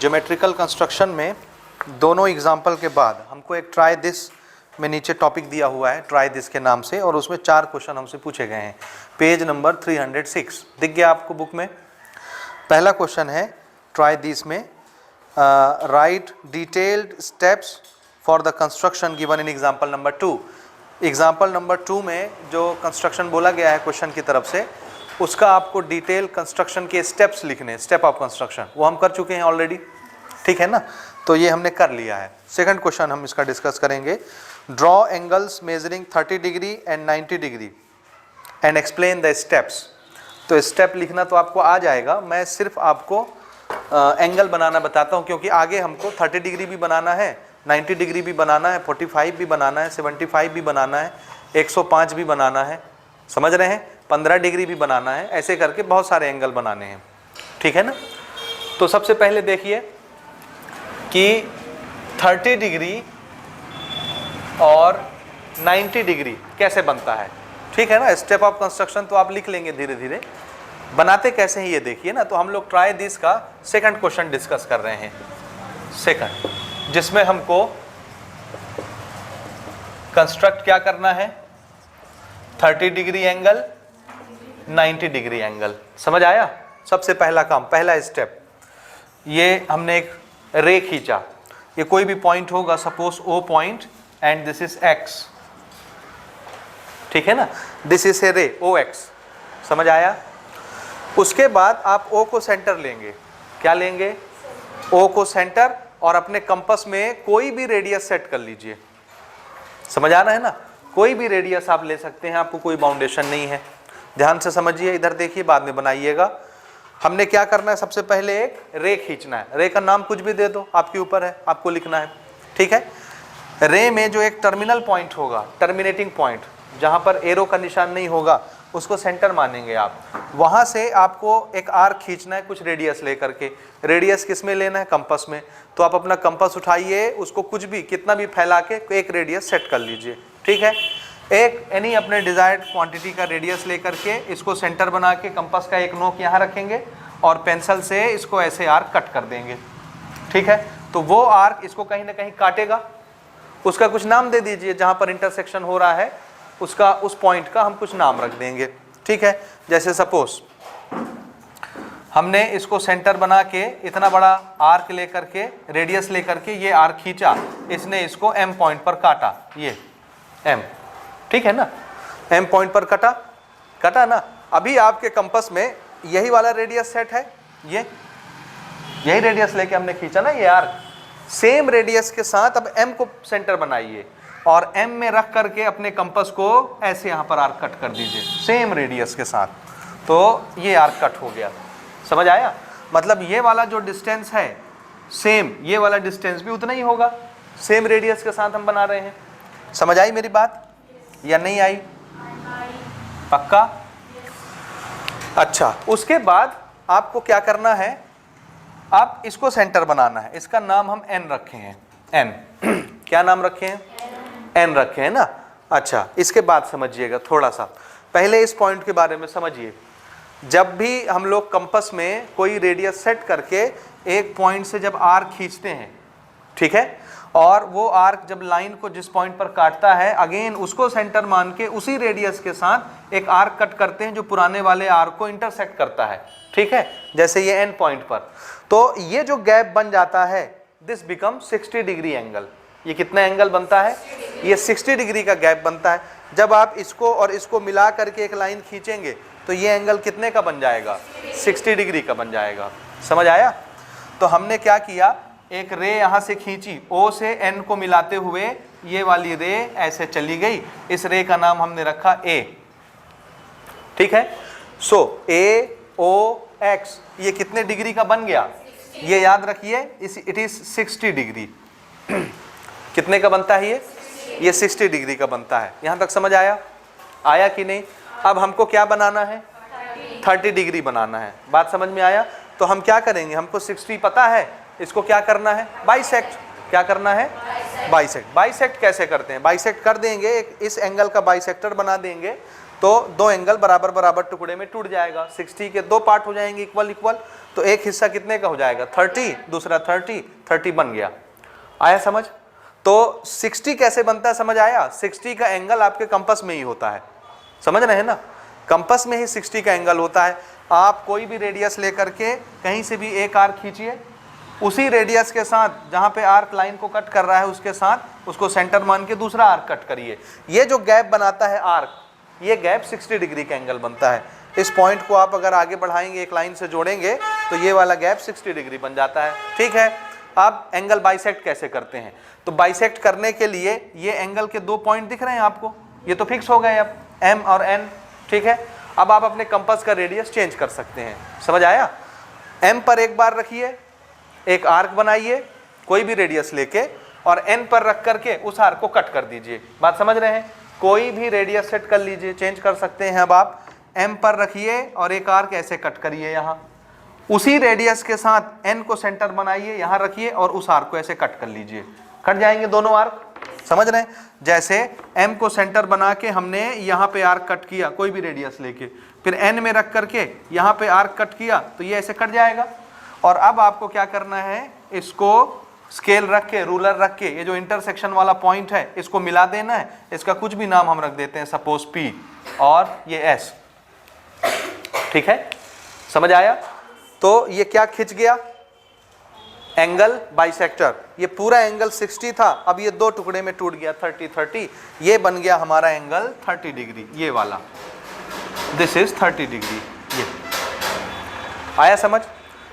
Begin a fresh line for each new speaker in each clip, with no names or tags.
Geometrical construction में दोनों example के बाद हमको एक ट्राई दिस में नीचे टॉपिक दिया हुआ है, ट्राई दिस के नाम से, और उसमें 4 क्वेश्चन हमसे पूछे गए हैं। पेज नंबर 306 दिख गया आपको बुक में। पहला क्वेश्चन है ट्राई दिस में, right detailed steps for the construction given in example number 2। Example number 2 में जो कंस्ट्रक्शन बोला गया है क्वेश्चन की तरफ से, उसका आपको डिटेल कंस्ट्रक्शन के स्टेप्स लिखने, स्टेप ऑफ कंस्ट्रक्शन, वो हम कर चुके हैं ऑलरेडी, ठीक है ना, तो ये हमने कर लिया है। सेकंड क्वेश्चन हम इसका डिस्कस करेंगे, draw angles measuring 30 degree and 90 degree and explain the steps. तो स्टेप लिखना तो आपको आ जाएगा, मैं सिर्फ आपको एंगल बनाना बताता हूँ, क्योंकि आगे हमको 30 डिग्री भी बनाना है, 90 डिग्री भी बनाना है, 45 भी बनाना है, 75 भी बनाना है, 105 भी बनाना है, समझ रहे हैं, 15 डिग्री भी बनाना है, ऐसे करके बहुत सारे एंगल बनाने हैं, ठीक है ना। तो सबसे पहले देखिए कि 30 डिग्री और 90 डिग्री कैसे बनता है, ठीक है ना। स्टेप ऑफ कंस्ट्रक्शन तो आप लिख लेंगे धीरे धीरे, बनाते कैसे हैं ये देखिए ना। तो हम लोग ट्राई दिस का सेकंड क्वेश्चन डिस्कस कर रहे हैं, सेकंड, जिसमें हमको कंस्ट्रक्ट क्या करना है, 30 डिग्री एंगल, 90 डिग्री एंगल, समझ आया। सबसे पहला काम, पहला स्टेप, ये हमने एक रे खींचा, ये कोई भी पॉइंट होगा, suppose O point and this is X, ठीक है ना, दिस इज ए रे ओ एक्स, समझ आया। उसके बाद आप ओ को सेंटर लेंगे, क्या लेंगे, ओ को सेंटर, और अपने कंपास में कोई भी रेडियस सेट कर लीजिए, समझ आ रहा है ना, कोई भी रेडियस आप ले सकते हैं, आपको कोई बाउंडेशन नहीं है। ध्यान से समझिए, इधर देखिए, बाद में बनाइएगा। हमने क्या करना है, सबसे पहले एक रे खींचना है, रे का नाम कुछ भी दे दो, आपके ऊपर है, आपको लिखना है, ठीक है। रे में जो एक टर्मिनल पॉइंट होगा, टर्मिनेटिंग पॉइंट, जहां पर एरो का निशान नहीं होगा, उसको सेंटर मानेंगे आप। वहां से आपको एक आर्क खींचना है कुछ रेडियस लेकर के। रेडियस किस में लेना है, कंपास में। तो आप अपना कंपास उठाइए, उसको कुछ भी कितना भी फैला के एक रेडियस सेट कर लीजिए, ठीक है। एक एनी अपने डिजायर्ड क्वांटिटी का रेडियस लेकर के इसको सेंटर बना के कंपास का एक नोक यहाँ रखेंगे और पेंसिल से इसको ऐसे आर्क कट कर देंगे, ठीक है। तो वो आर्क इसको कहीं ना कहीं काटेगा, उसका कुछ नाम दे दीजिए, जहां पर इंटरसेक्शन हो रहा है उसका, उस पॉइंट का हम कुछ नाम रख देंगे, ठीक है। जैसे सपोज हमने इसको सेंटर बना के इतना बड़ा आर्क लेकर के, रेडियस लेकर के ये आर्क खींचा, इसने इसको एम पॉइंट पर काटा, ये एम, ठीक है ना, एम पॉइंट पर कटा ना। अभी आपके कंपास में यही वाला रेडियस सेट है, यही रेडियस लेके हमने खींचा ना ये आर्क, सेम रेडियस के साथ अब एम को सेंटर बनाइए और एम में रख करके अपने कंपास को ऐसे यहाँ पर आर्क कट कर दीजिए सेम रेडियस के साथ, तो ये आर्क कट हो गया, समझ आया। मतलब ये वाला जो डिस्टेंस है सेम, ये वाला डिस्टेंस भी उतना ही होगा, सेम रेडियस के साथ हम बना रहे हैं। समझ आई मेरी बात या नहीं आई, पक्का। अच्छा, उसके बाद आपको क्या करना है, आप इसको सेंटर बनाना है, इसका नाम हम एन रखे हैं, एन क्या नाम रखे हैं, एन रखे हैं ना। अच्छा, इसके बाद समझिएगा थोड़ा सा, पहले इस पॉइंट के बारे में समझिए। जब भी हम लोग कंपास में कोई रेडियस सेट करके एक पॉइंट से जब आर्क खींचते हैं, ठीक है, और वो आर्क जब लाइन को जिस पॉइंट पर काटता है, अगेन उसको सेंटर मान के उसी रेडियस के साथ एक आर्क कट करते हैं जो पुराने वाले आर्क को इंटरसेक्ट करता है, ठीक है, जैसे ये एन पॉइंट पर। तो ये जो गैप बन जाता है, दिस बिकम 60 डिग्री एंगल। ये कितना एंगल बनता है, ये 60 डिग्री का गैप बनता है। जब आप इसको और इसको मिला करके एक लाइन खींचेंगे तो ये एंगल कितने का बन जाएगा, 60 डिग्री का बन जाएगा, समझ आया। तो हमने क्या किया, एक रे यहाँ से खींची, ओ से एन को मिलाते हुए ये वाली रे ऐसे चली गई, इस रे का नाम हमने रखा ए, ठीक है। सो ए ओ एक्स ये कितने डिग्री का बन गया, ये याद रखिए, इट इज 60 डिग्री। कितने का बनता है ये 60 डिग्री का बनता है। यहां तक समझ आया कि नहीं। अब हमको क्या बनाना है, 30 डिग्री बनाना है, बात समझ में आया। तो हम क्या करेंगे, हमको 60 पता है, इसको क्या करना है, बाइसेक्ट। क्या करना है, बाइसेक्ट। बाइसेक्ट कैसे करते हैं? बाइसेक्ट कर देंगे, एक इस एंगल का बाइसेक्टर बना देंगे तो दो एंगल बराबर बराबर टुकड़े में टूट जाएगा। 60 के दो पार्ट हो जाएंगे इक्वल इक्वल, तो एक हिस्सा कितने का हो जाएगा? 30, दूसरा 30 बन गया। आया समझ? तो 60 कैसे बनता है समझ आया? 60 का एंगल आपके कंपास में ही होता है, समझ रहे हैं ना? कंपास में ही 60 का एंगल होता है। आप कोई भी रेडियस लेकर के कहीं से भी एक आर्क खींचिए, उसी रेडियस के साथ जहाँ पे आर्क लाइन को कट कर रहा है उसके साथ उसको सेंटर मान के दूसरा आर्क कट करिए। ये जो गैप बनाता है आर्क, ये गैप 60 डिग्री का एंगल बनता है। इस पॉइंट को आप अगर आगे बढ़ाएंगे, एक लाइन से जोड़ेंगे तो ये वाला गैप 60 डिग्री बन जाता है। ठीक है, अब एंगल बाइसेक्ट कैसे करते हैं? तो बाइसेक्ट करने के लिए ये एंगल के दो पॉइंट दिख रहे हैं आपको, ये तो फिक्स हो गए अब M और N। ठीक है, अब आप अपने कंपास का रेडियस चेंज कर सकते हैं। समझ आया? M पर एक बार रखिए, एक आर्क बनाइए कोई भी रेडियस लेके, और N पर रख करके उस आर्क को कट कर दीजिए। बात समझ रहे हैं? कोई भी रेडियस सेट कर लीजिए, चेंज कर सकते हैं। अब आप M पर रखिए और एक आर्क ऐसे कट करिए यहाँ, उसी रेडियस के साथ N को सेंटर बनाइए, यहाँ रखिए और उस आर्क को ऐसे कट कर लीजिए। कट जाएंगे दोनों आर्क, समझ रहे हैं? जैसे M को सेंटर बना के हमने यहाँ पे आर्क कट किया कोई भी रेडियस लेके, फिर N में रख करके यहाँ पे आर्क कट किया तो ये ऐसे कट जाएगा। और अब आपको क्या करना है, इसको स्केल रख के, रूलर रख के, ये जो इंटरसेक्शन वाला पॉइंट है इसको मिला देना है। इसका कुछ भी नाम हम रख देते हैं, सपोज P और ये S। ठीक है, समझ आया? तो ये क्या खिंच गया? Angle bisector. ये पूरा एंगल 60 था, अब ये दो टुकड़े में टूट गया 30। ये बन गया हमारा एंगल 30 डिग्री, ये वाला, दिस इज 30 डिग्री। ये आया समझ?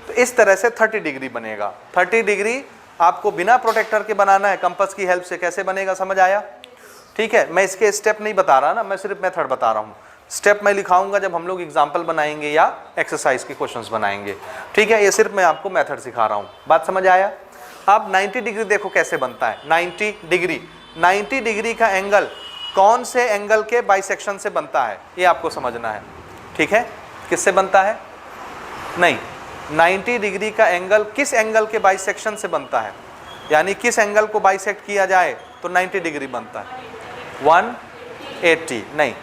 तो इस तरह से 30 डिग्री बनेगा। 30 डिग्री आपको बिना प्रोटेक्टर के बनाना है, कंपास की हेल्प से। कैसे बनेगा समझ आया? ठीक है, मैं इसके स्टेप नहीं बता रहा ना, मैं सिर्फ मेथड बता रहा हूँ। स्टेप मैं लिखाऊंगा जब हम लोग एग्जाम्पल बनाएंगे या एक्सरसाइज के क्वेश्चंस बनाएंगे। ठीक है, ये सिर्फ मैं आपको मेथड सिखा रहा हूँ। बात समझ आया? अब 90 डिग्री देखो कैसे बनता है। 90 डिग्री का एंगल कौन से एंगल के बाइसेक्शन से बनता है, ये आपको समझना है। ठीक है, किससे बनता है? नहीं, 90 डिग्री का एंगल किस एंगल के बाइसेक्शन से बनता है, यानी किस एंगल को बाइसेक्ट किया जाए तो 90 डिग्री बनता है। 180 नहीं।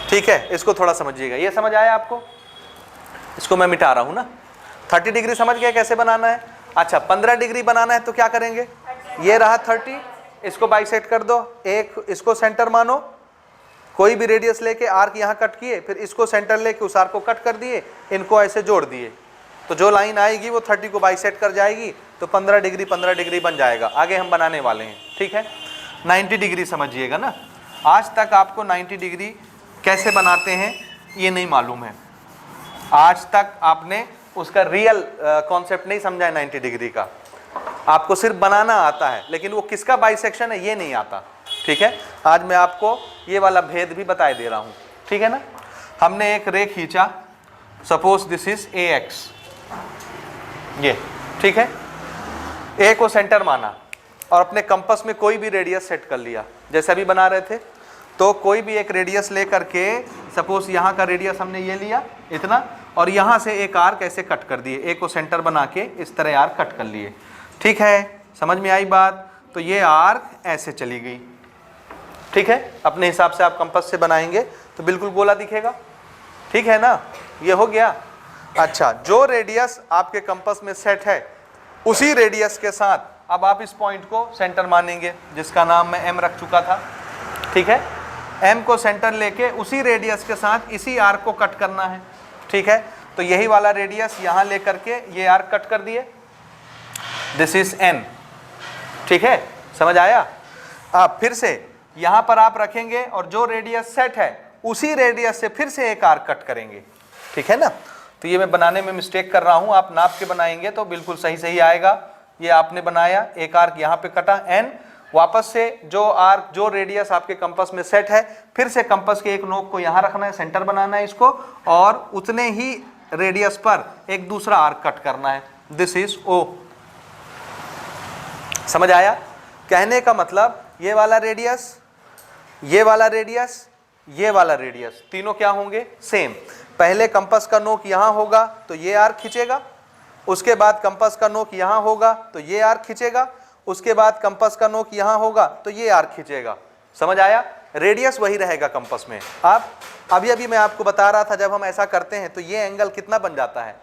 ठीक है, इसको थोड़ा समझिएगा। ये समझ आया आपको? इसको मैं मिटा रहा हूं ना। 30 डिग्री समझ गया कैसे बनाना है? अच्छा, 15 डिग्री बनाना है तो क्या करेंगे? ये रहा 30, इसको बाइसेक्ट कर दो, एक इसको सेंटर मानो, कोई भी रेडियस लेके आर्क यहाँ कट किए, फिर इसको सेंटर लेके उस आर्क को कट कर दिए, इनको ऐसे जोड़ दिए, तो जो लाइन आएगी वो 30 को बाइसेक्ट कर जाएगी, तो 15 डिग्री बन जाएगा। आगे हम बनाने वाले हैं। ठीक है, 90 डिग्री समझिएगा ना। आज तक आपको 90 डिग्री कैसे बनाते हैं ये नहीं मालूम है, आज तक आपने उसका रियल कॉन्सेप्ट नहीं समझा है 90 डिग्री का। आपको सिर्फ बनाना आता है, लेकिन वो किसका बाइसेक्शन है ये नहीं आता। ठीक है, आज मैं आपको ये वाला भेद भी बता दे रहा हूँ। ठीक है ना, हमने एक रे खींचा, सपोज दिस इज AX, ये ठीक है, A को सेंटर माना और अपने कंपास में कोई भी रेडियस सेट कर लिया, जैसे अभी बना रहे थे। तो कोई भी एक रेडियस लेकर के, सपोज यहाँ का रेडियस हमने ये लिया इतना, और यहाँ से एक आर्क ऐसे कट कर दिए, A को सेंटर बना के इस तरह आर्क कट कर लिए। ठीक है, समझ में आई बात? तो ये आर्क ऐसे चली गई। ठीक है, अपने हिसाब से आप कंपास से बनाएंगे तो बिल्कुल गोला दिखेगा। ठीक है ना, ये हो गया। अच्छा, जो रेडियस आपके कंपास में सेट है उसी रेडियस के साथ अब आप इस पॉइंट को सेंटर मानेंगे, जिसका नाम मैं M रख चुका था। ठीक है, M को सेंटर लेके उसी रेडियस के साथ इसी आर्क को कट करना है। ठीक है, तो यही वाला रेडियस यहाँ लेकर के ये आर्क कट कर दिए, दिस इज N। ठीक है, समझ आया? अब फिर से यहाँ पर आप रखेंगे और जो रेडियस सेट है उसी रेडियस से फिर से एक आर्क कट करेंगे। ठीक है ना, तो ये मैं बनाने में मिस्टेक कर रहा हूँ, आप नाप के बनाएंगे तो बिल्कुल सही आएगा। ये आपने बनाया, एक आर्क यहाँ पे कटा N, वापस से जो आर्क, जो रेडियस आपके कंपास में सेट है, फिर से कंपास के एक नोक को यहाँ रखना है, सेंटर बनाना है इसको, और उतने ही रेडियस पर एक दूसरा आर्क कट करना है, दिस इज O। समझ आया? कहने का मतलब ये वाला रेडियस, ये वाला रेडियस, ये वाला रेडियस, तीनों क्या होंगे? सेम। पहले कंपास का नोक यहाँ होगा तो ये आर्क खींचेगा, उसके बाद कंपास का नोक यहाँ होगा तो ये आर्क खींचेगा, उसके बाद कंपास का नोक यहाँ होगा तो ये आर्क खींचेगा। समझ आया? रेडियस वही रहेगा कंपास में। आप अभी मैं आपको बता रहा था जब हम ऐसा करते हैं तो ये एंगल कितना बन जाता है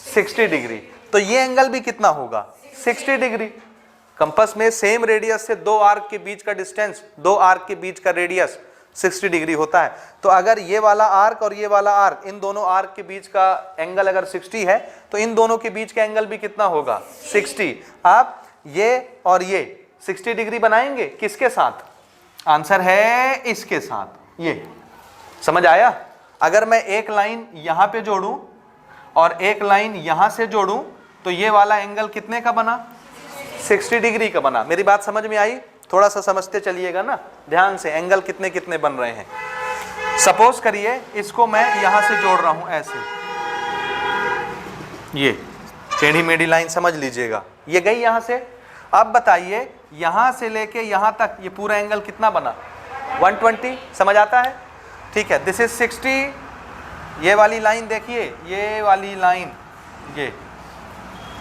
60 डिग्री, तो ये एंगल भी कितना होगा 60 डिग्री। कंपास में सेम रेडियस से दो आर्क के बीच का डिस्टेंस, दो आर्क के बीच का रेडियस 60 डिग्री होता है। तो अगर ये वाला आर्क और ये वाला आर्क, इन दोनों आर्क के बीच का एंगल अगर 60 है तो इन दोनों के बीच का एंगल भी कितना होगा 60। आप ये और ये 60 डिग्री बनाएंगे किसके साथ? आंसर है इसके साथ। ये समझ आया? अगर मैं एक लाइन यहां पे जोड़ूं और एक लाइन यहां से जोड़ूं तो ये वाला एंगल कितने का बना 60 डिग्री का बना। मेरी बात समझ में आई? थोड़ा सा समझते चलिएगा ना ध्यान से, एंगल कितने कितने बन रहे हैं। सपोज करिए इसको मैं यहां से जोड़ रहा हूं ऐसे, ये टेढ़ी मेढ़ी लाइन समझ लीजिएगा, ये गई यहां से। अब बताइए यहां से लेके यहां तक ये पूरा एंगल कितना बना 120। समझ आता है? ठीक है, दिस इज 60। ये वाली लाइन देखिए, ये वाली लाइन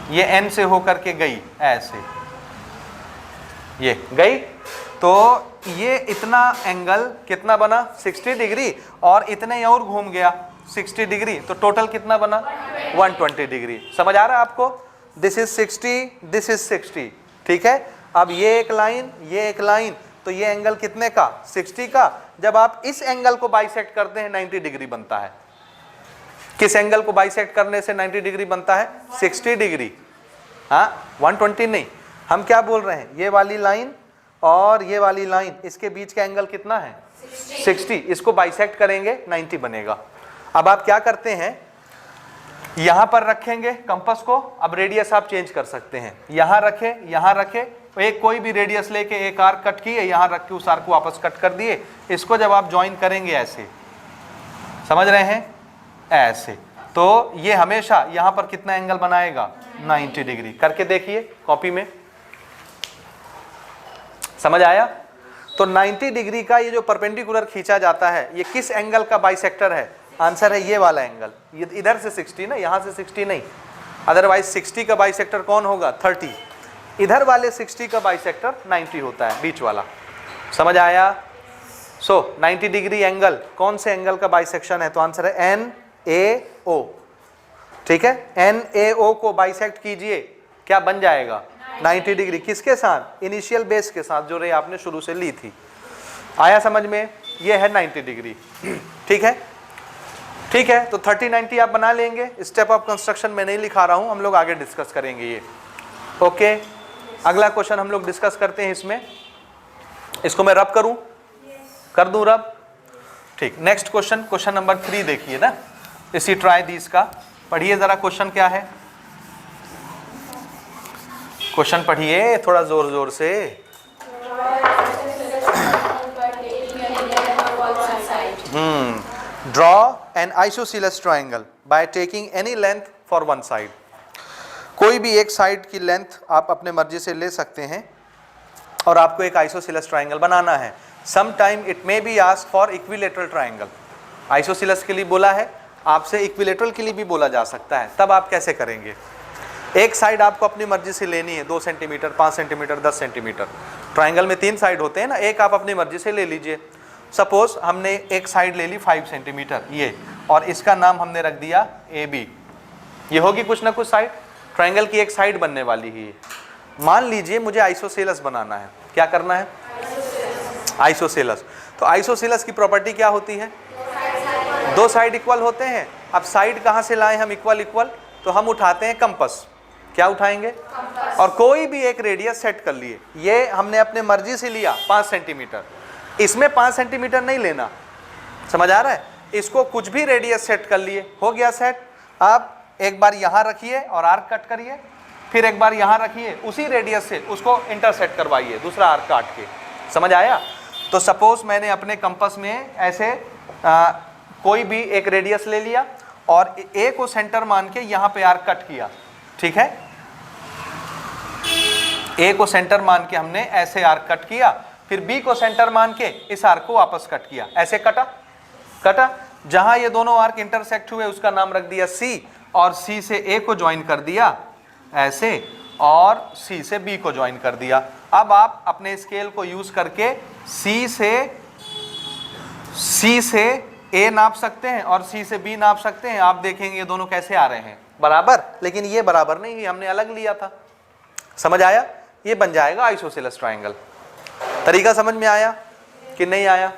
ये एन से होकर के गई ऐसे, ये गई, तो ये इतना एंगल कितना बना 60 डिग्री और इतने और घूम गया 60 डिग्री, तो टोटल कितना बना 120 डिग्री। समझ आ रहा है आपको? This is 60, this is 60। ठीक है, अब ये एक लाइन, ये एक लाइन, तो ये एंगल कितने का 60 का। जब आप इस एंगल को बाइसेक्ट करते हैं 90 डिग्री बनता है। किस एंगल को बाइसेक्ट करने से 90 डिग्री बनता है 60 डिग्री। हाँ, 120 नहीं, हम क्या बोल रहे हैं, ये वाली लाइन और ये वाली लाइन, इसके बीच का एंगल कितना है 60। इसको बाइसेक्ट करेंगे 90 बनेगा। अब आप क्या करते हैं, यहां पर रखेंगे कंपास को। अब रेडियस आप चेंज कर सकते हैं, यहां रखे, यहां रखे, एक कोई भी रेडियस लेके एक आर्क कट किए, यहां रख के उस आर्क को वापस कट कर दिए। इसको जब आप ज्वाइन करेंगे ऐसे, समझ रहे हैं, ऐसे, तो ये हमेशा यहां पर कितना एंगल बनाएगा 90 डिग्री। करके देखिए कॉपी में। समझ आया? तो 90 डिग्री का ये जो परपेंडिकुलर खींचा जाता है ये किस एंगल का बाइसेक्टर है? आंसर है ये वाला एंगल। ये इधर से 60 ना, यहां से 60 नहीं, अदरवाइज 60 का बाइसेक्टर कौन होगा 30। इधर वाले 60 का बाइसेक्टर 90 होता है, बीच वाला। समझ आया? सो 90 डिग्री एंगल कौन से एंगल का बाइसेक्शन है? तो आंसर है NAO। ठीक है, NAO को बाइसेक्ट कीजिए, क्या बन जाएगा 90 डिग्री। किसके साथ? इनिशियल बेस के साथ, जो रे आपने शुरू से ली थी। आया समझ में? ये है 90 डिग्री। ठीक है, ठीक है, तो 30 90 आप बना लेंगे। स्टेप ऑफ कंस्ट्रक्शन में नहीं लिखा रहा हूं, हम लोग आगे डिस्कस करेंगे ये। ओके, अगला क्वेश्चन हम लोग डिस्कस करते हैं इसमें। इसको मैं रब करूं? कर दूं रब? ठीक, नेक्स्ट क्वेश्चन, क्वेश्चन नंबर 3 देखिए ना, इसी ट्राई दीस का। पढ़िए जरा क्वेश्चन क्या है। क्वेश्चन पढ़िए थोड़ा जोर जोर से। Draw an isosceles triangle by taking any length for one side. कोई भी एक साइड की लेंथ आप अपने मर्जी से ले सकते हैं और आपको एक आइसोसेलेस ट्रायंगल बनाना है। Some time it may be asked for equilateral triangle. Isosceles के लिए बोला है, आपसे इक्विलेटरल के लिए भी बोला जा सकता है। तब आप कैसे करेंगे? एक साइड आपको अपनी मर्जी से लेनी है, 2 सेंटीमीटर, 5 सेंटीमीटर, 10 सेंटीमीटर। ट्रायंगल में 3 साइड होते हैं ना, एक आप अपनी मर्जी से ले लीजिए। सपोज हमने एक साइड ले ली 5 सेंटीमीटर ये, और इसका नाम हमने रख दिया AB। ये होगी कुछ ना कुछ साइड, ट्रायंगल की एक साइड बनने वाली ही है। मान लीजिए मुझे आइसोसेलेस बनाना है। क्या करना है? आइसोसेलेस। तो आइसोसेलेस की प्रॉपर्टी क्या होती है? 2 साइड इक्वल होते हैं। अब साइड कहाँ से लाएं हम इक्वल इक्वल? तो हम उठाते हैं कंपास। क्या उठाएंगे? और कोई भी एक रेडियस सेट कर लिए। ये हमने अपने मर्जी से लिया 5 सेंटीमीटर, इसमें 5 सेंटीमीटर नहीं लेना। समझ आ रहा है? इसको कुछ भी रेडियस सेट कर लिए, हो गया सेट। आप एक बार यहाँ रखिए और आर्क कट करिए, फिर एक बार यहाँ रखिए, उसी रेडियस से उसको इंटरसेक्ट करवाइए दूसरा आर्क काट के। समझ आया? तो सपोज मैंने अपने कंपास में ऐसे कोई भी एक रेडियस ले लिया और ए को सेंटर मान के यहाँ पे आर्क कट किया। ठीक है, ए को सेंटर मान के हमने ऐसे आर्क कट किया, फिर बी को सेंटर मान के इस आर्क को वापस कट किया। ऐसे कटा जहां ये दोनों आर्क इंटरसेक्ट हुए उसका नाम रख दिया C, और C से A को ज्वाइन कर दिया ऐसे, और सी से बी को ज्वाइन कर दिया। अब आप अपने स्केल को यूज करके सी से ए नाप सकते हैं और सी से बी नाप सकते हैं। आप देखेंगे ये दोनों कैसे आ रहे हैं, बराबर। लेकिन ये बराबर नहीं, हमने अलग लिया था। समझ आया? ये बन जाएगा आइसोसेलेस ट्रायंगल। तरीका समझ में आया कि नहीं आया?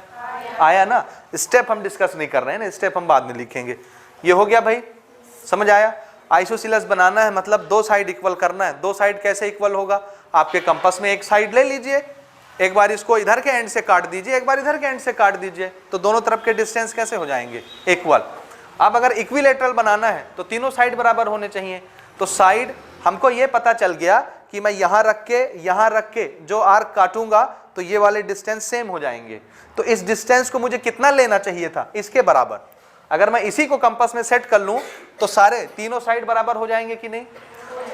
आया ना। स्टेप हम डिस्कस नहीं कर रहे हैं ना, स्टेप हम बाद में लिखेंगे। ये हो गया भाई, समझ आया? आइसोसेलेस बनाना है मतलब दो साइड इक्वल करना है। दो साइड कैसे इक्वल होगा? आपके कंपास में एक साइड ले लीजिए, एक बार इसको इधर के एंड से काट दीजिए, एक बार इधर के एंड से काट दीजिए, तो दोनों तरफ के डिस्टेंस कैसे हो जाएंगे? इक्वल। अब अगर इक्विलेटरल बनाना है तो तीनों साइड बराबर होने चाहिए। तो साइड हमको ये पता चल गया कि मैं यहाँ रख के जो आर्क काटूंगा तो ये वाले डिस्टेंस सेम हो जाएंगे। तो इस डिस्टेंस को मुझे कितना लेना चाहिए था? इसके बराबर। अगर मैं इसी को कंपास में सेट कर लूं तो सारे तीनों साइड बराबर हो जाएंगे कि नहीं?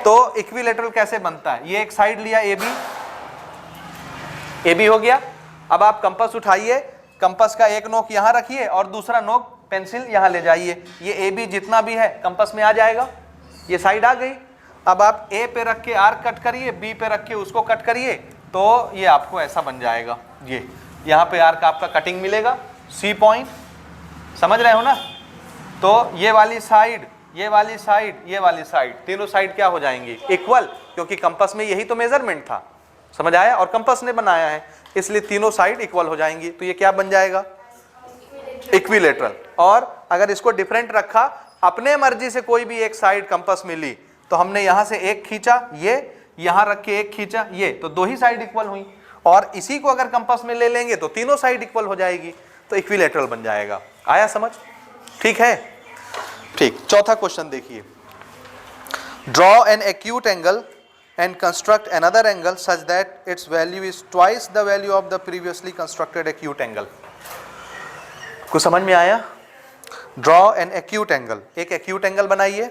तो इक्विलेटरल कैसे बनता है? ये एक साइड लिया ए बी हो गया। अब आप कंपास उठाइए, कंपास का एक नोक यहां रखिए और दूसरा नोक पेंसिल यहां ले जाइए। ये ए बी जितना भी है कंपास में आ जाएगा। ये साइड आ गई। अब आप ए पे रख के आर्क कट करिए, बी पे रख के उसको कट करिए, तो ये आपको ऐसा बन जाएगा। ये यहाँ पे आर्क आपका कटिंग मिलेगा, सी पॉइंट। समझ रहे हो ना? तो ये वाली साइड, ये वाली साइड, ये वाली साइड, तीनों साइड क्या हो जाएंगी? इक्वल, क्योंकि कंपास में यही तो मेजरमेंट था। समझ आया? और कंपास ने बनाया है, इसलिए तीनों साइड इक्वल हो जाएंगी। तो ये क्या बन जाएगा? इक्विलेटरल। और अगर इसको डिफरेंट रखा, अपने मर्जी से कोई भी एक साइड कंपास में ली, तो हमने यहां से एक खींचा, ये यहां रख के एक खींचा, ये, तो दो ही साइड इक्वल हुई। और इसी को अगर कंपास में ले लेंगे तो तीनों साइड इक्वल हो जाएगी, तो इक्विलेटरल बन जाएगा। आया समझ? ठीक है, ठीक। चौथा क्वेश्चन देखिए। Draw an acute angle and construct another angle such that its value is twice the value of the previously constructed acute angle। कुछ समझ में आया? Draw an acute angle, एक acute angle बनाइए,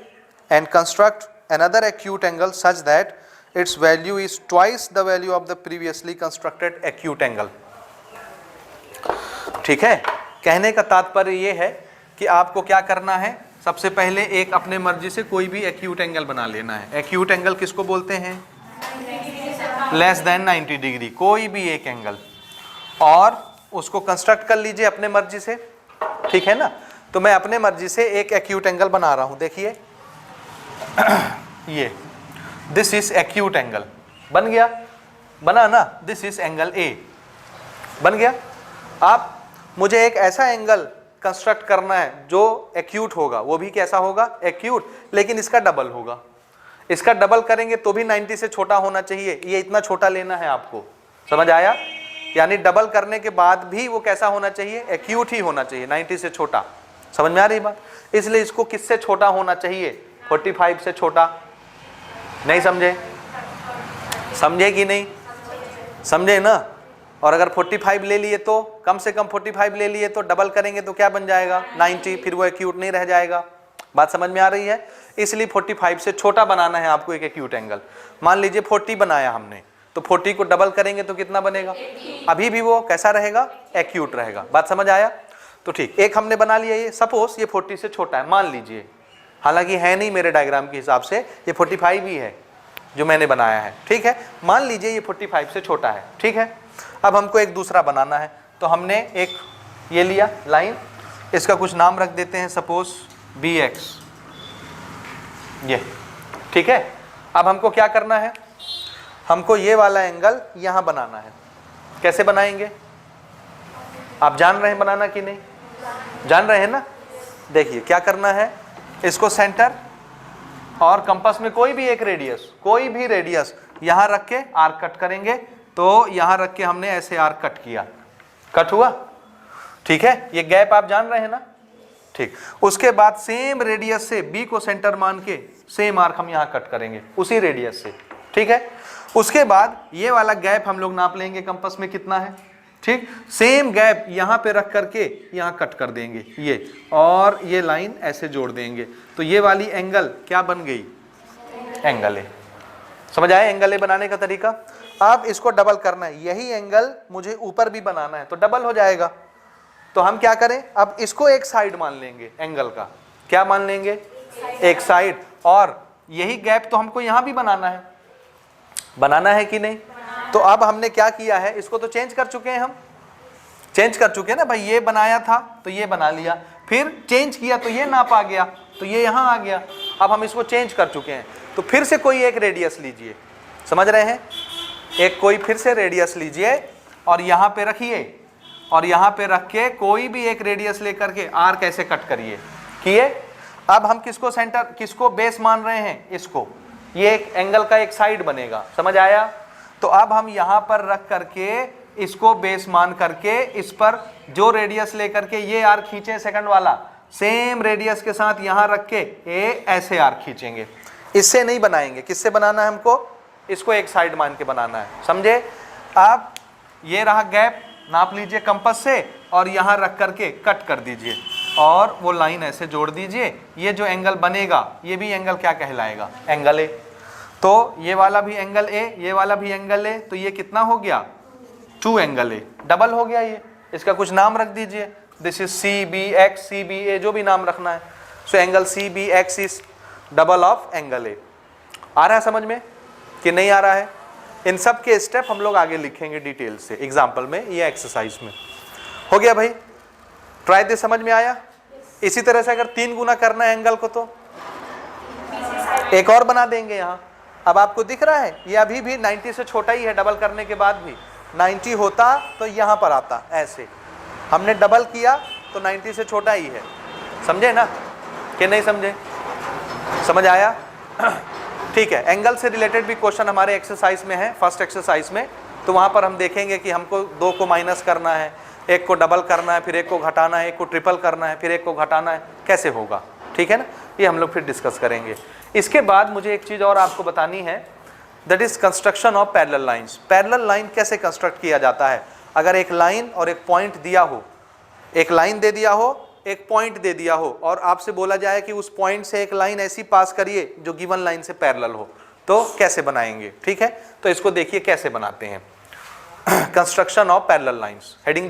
and construct another acute angle such that its value is twice the value of the previously constructed acute angle। ठीक है? कहने का तात्पर्य ये है कि आपको क्या करना है, सबसे पहले एक अपने मर्जी से कोई भी एक्यूट एंगल बना लेना है। एक्यूट एंगल किसको बोलते हैं? लेस देन 90 डिग्री, कोई भी एक एंगल, और उसको कंस्ट्रक्ट कर लीजिए अपने मर्जी से। ठीक है ना? तो मैं अपने मर्जी से एक एक्यूट एंगल बना रहा हूं। देखिए ये दिस इज एक्यूट एंगल, बन गया, बना ना? दिस इज एंगल ए, बन गया। आप मुझे एक ऐसा एंगल कंस्ट्रक्ट करना है जो एक्यूट होगा, वो भी कैसा होगा? एक्यूट, लेकिन इसका डबल होगा। इसका डबल करेंगे तो भी 90 से छोटा होना चाहिए। ये इतना छोटा लेना है आपको। समझ आया? यानी डबल करने के बाद भी वो कैसा होना चाहिए? एक्यूट ही होना चाहिए, 90 से छोटा। समझ में आ रही बात? इसलिए इसको किससे छोटा होना चाहिए? 45 से छोटा। नहीं समझे? समझे कि नहीं? समझे ना? और अगर 45 ले लिए तो कम से कम 45 ले लिए तो डबल करेंगे तो क्या बन जाएगा? 90। फिर वो एक्यूट नहीं रह जाएगा। बात समझ में आ रही है? इसलिए 45 से छोटा बनाना है आपको एक एक्यूट एंगल। मान लीजिए 40 बनाया हमने, तो 40 को डबल करेंगे तो कितना बनेगा? अभी भी वो कैसा रहेगा? एक्यूट रहेगा। बात समझ आया? तो ठीक, एक हमने बना लिया। ये सपोज ये 40 से छोटा है मान लीजिए, हालांकि है नहीं मेरे डायग्राम के हिसाब से, ये 45 ही है जो मैंने बनाया है। ठीक है, मान लीजिए ये 45 से छोटा है। ठीक है, अब हमको एक दूसरा बनाना है, तो हमने एक ये लिया लाइन, इसका कुछ नाम रख देते हैं, सपोज BX, ये। ठीक है, अब हमको क्या करना है? हमको ये वाला एंगल यहां बनाना है। कैसे बनाएंगे? आप जान रहे हैं बनाना कि नहीं? जान रहे हैं ना? देखिए क्या करना है, इसको सेंटर और कंपास में कोई भी एक रेडियस, कोई भी रेडियस यहां रख के आर्क कट करेंगे। तो यहां रख के हमने ऐसे आर्क कट किया, कट हुआ। ठीक है, ये गैप आप जान रहे हैं ना? ठीक, उसके बाद सेम रेडियस से B को सेंटर मान के सेम आर्क हम यहां कट करेंगे उसी रेडियस से। ठीक है, उसके बाद ये वाला गैप हम लोग नाप लेंगे कंपास में कितना है। ठीक, सेम गैप यहां पे रख करके यहां कट कर देंगे ये, और ये लाइन ऐसे जोड़ देंगे। तो ये वाली एंगल क्या बन गई? Angle A. समझ आया एंगल ए बनाने का तरीका? अब इसको डबल करना है, यही एंगल मुझे ऊपर भी बनाना है तो डबल हो जाएगा। तो हम क्या करें, अब इसको एक साइड मान लेंगे एंगल का। क्या मान लेंगे? एक साइड। और यही गैप तो हमको यहां भी बनाना है, बनाना है कि नहीं? तो अब हमने क्या किया है, इसको तो चेंज कर चुके हैं, हम चेंज कर चुके हैं ना भाई। ये बनाया था तो ये बना लिया, फिर चेंज किया तो ये नाप आ गया, तो ये यहाँ आ गया। अब हम इसको चेंज कर चुके हैं, तो फिर से कोई एक रेडियस लीजिए, समझ रहे हैं? एक कोई फिर से रेडियस लीजिए और यहाँ पे रखिए, और यहाँ पे रख के कोई भी एक रेडियस लेकर के आर्क ऐसे कट करिए, किए। अब हम किसको सेंटर, किसको बेस मान रहे हैं? इसको। ये एक एंगल का एक साइड बनेगा, समझ आया? तो अब हम यहाँ पर रख करके इसको बेस मान करके इस पर जो रेडियस लेकर के ये आर्क खींचे सेकंड वाला, सेम रेडियस के साथ यहाँ रख के ये ऐसे आर्क खींचेंगे। इससे नहीं बनाएंगे, किससे बनाना है हमको? इसको एक साइड मान के बनाना है, समझे? अब ये रहा गैप, नाप लीजिए कंपास से और यहाँ रख करके कट कर दीजिए और वो लाइन ऐसे जोड़ दीजिए। ये जो एंगल बनेगा ये भी एंगल क्या कहलाएगा? Angle A. तो ये वाला भी एंगल ए, ये वाला भी एंगल ए, तो ये कितना हो गया? 2 एंगल ए, डबल हो गया ये। इसका कुछ नाम रख दीजिए, this is C B X, C B A, जो भी नाम रखना है। So angle C B X is double of angle A. आ रहा है समझ में कि नहीं आ रहा है? इन सब के स्टेप हम लोग आगे लिखेंगे डिटेल से एग्जाम्पल में, ये एक्सरसाइज में। हो गया भाई? ट्राई दे, समझ में आया? इसी तरह से अगर 3 गुना करना है एंगल को तो एक और बना देंगे यहाँ। अब आपको दिख रहा है ये अभी भी 90 से छोटा ही है, डबल करने के बाद भी 90 होता तो यहाँ पर आता ऐसे, हमने डबल किया तो 90 से छोटा ही है, समझे ना कि नहीं समझे? समझ आया? ठीक है। एंगल से रिलेटेड भी क्वेश्चन हमारे एक्सरसाइज में है, फर्स्ट एक्सरसाइज में। तो वहाँ पर हम देखेंगे कि हमको 2 को माइनस करना है, एक को डबल करना है, फिर एक को घटाना है, एक को ट्रिपल करना है, फिर एक को घटाना है, कैसे होगा? ठीक है ना? ये हम लोग फिर डिस्कस करेंगे। इसके बाद मुझे एक चीज़ और आपको बतानी है, that is construction of parallel lines. Parallel line कैसे कंस्ट्रक्ट किया जाता है? अगर एक लाइन और एक पॉइंट दिया हो, एक लाइन दे दिया हो, एक पॉइंट दे दिया हो, और आपसे बोला जाए कि उस पॉइंट से एक लाइन ऐसी पास करिए जो गिवन लाइन से पैरेलल हो, तो कैसे बनाएंगे? ठीक है, तो इसको देखिए कैसे बनाते हैं। Construction of parallel lines, heading